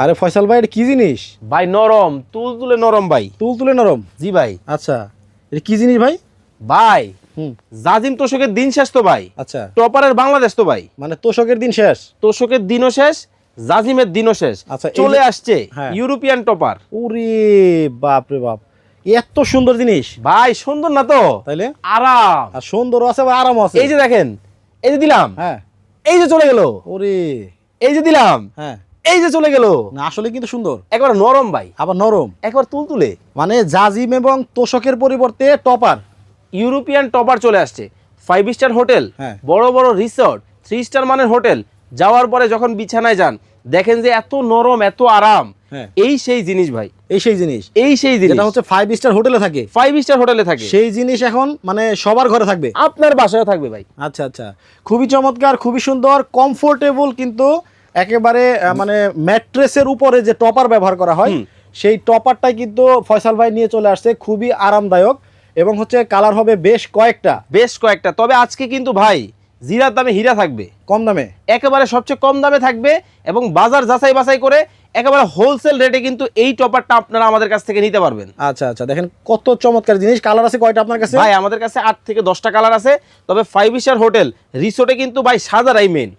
আরে ফয়সাল ভাই, এটা কি জিনিস? ভাই নরম, তুলতুলে নরম ভাই। তুলতুলে নরম? জি ভাই। আচ্ছা, এটা কি জিনিস ভাই? ভাই হুম। জাজিম তোষকের দিন শেষ তো ভাই। আচ্ছা, টপারের বাংলাদেশ তো ভাই। মানে তোষকের দিন শেষ? তোষকের দিনও শেষ, জাজিমের দিনও শেষ। আচ্ছা, এই চলে যে- আসছে হ্যাঁ। European topper. ওরে বাপ রে বাপ, এত সুন্দর জিনিস! ভাই সুন্দর না তো? তাইলে আরাম। আর সুন্দর আছে বা আরাম আছে? এই যে দেখেন, এই যে দিলাম, হ্যাঁ। এই যে চলে গেল, ওরে, এই যে দিলাম, হ্যাঁ, এই যে চলে গেল। না আসলে কিন্তু সুন্দর, একবার নরম ভাই, আবার নরম। একবার তুলতুলে। মানে জাজিম এবং তোষকের পরিবর্তে টপার। ইউরোপিয়ান টপার চলে আসছে। 5 স্টার হোটেল, হ্যাঁ। বড় বড় রিসর্ট, 3 স্টার মানের হোটেল যাওয়ার পরে যখন বিছানায় যান দেখেন যে এত নরম, এত আরাম। হ্যাঁ। এই সেই জিনিস ভাই, এই সেই জিনিস এই সেই জিনিস যেটা হচ্ছে 5 স্টার হোটেলে থাকে। 5 স্টার হোটেলে থাকে। সেই জিনিস এখন মানে সবার ঘরে থাকবে। আপনার বাসায়ও থাকবে ভাই। আচ্ছা আচ্ছা, খুবই চমৎকার, খুবই সুন্দর, কমফোর্টেবল, কিন্তু একেবারে মানে ম্যাট্রেসের উপরে যে টপার ব্যবহার করা হয় সেই টপারটাই কিন্তু ফয়সাল ভাই নিয়ে চলে আসছে, খুবই আরামদায়ক এবং হচ্ছে কালার হবে বেশ কয়েকটা। বেশ কয়েকটা। তবে আজকে কিন্তু ভাই জিরার দামে হীরা থাকবে, কম দামে, একেবারে সবচেয়ে কম দামে থাকবে এবং বাজার যাচাই বাছাই করে একেবারে হোলসেল রেটে কিন্তু এই টপারটা আপনারা আমাদের কাছ থেকে নিতে পারবেন। আচ্ছা আচ্ছা, দেখেন কত চমৎকার জিনিস। কালার আছে কয়টা আপনার কাছে? ভাই আমাদের কাছে 8 থেকে 10টা কালার আছে। তবে 5 স্টার হোটেল রিসোর্টে কিন্তু ভাই সাজারাই মেন।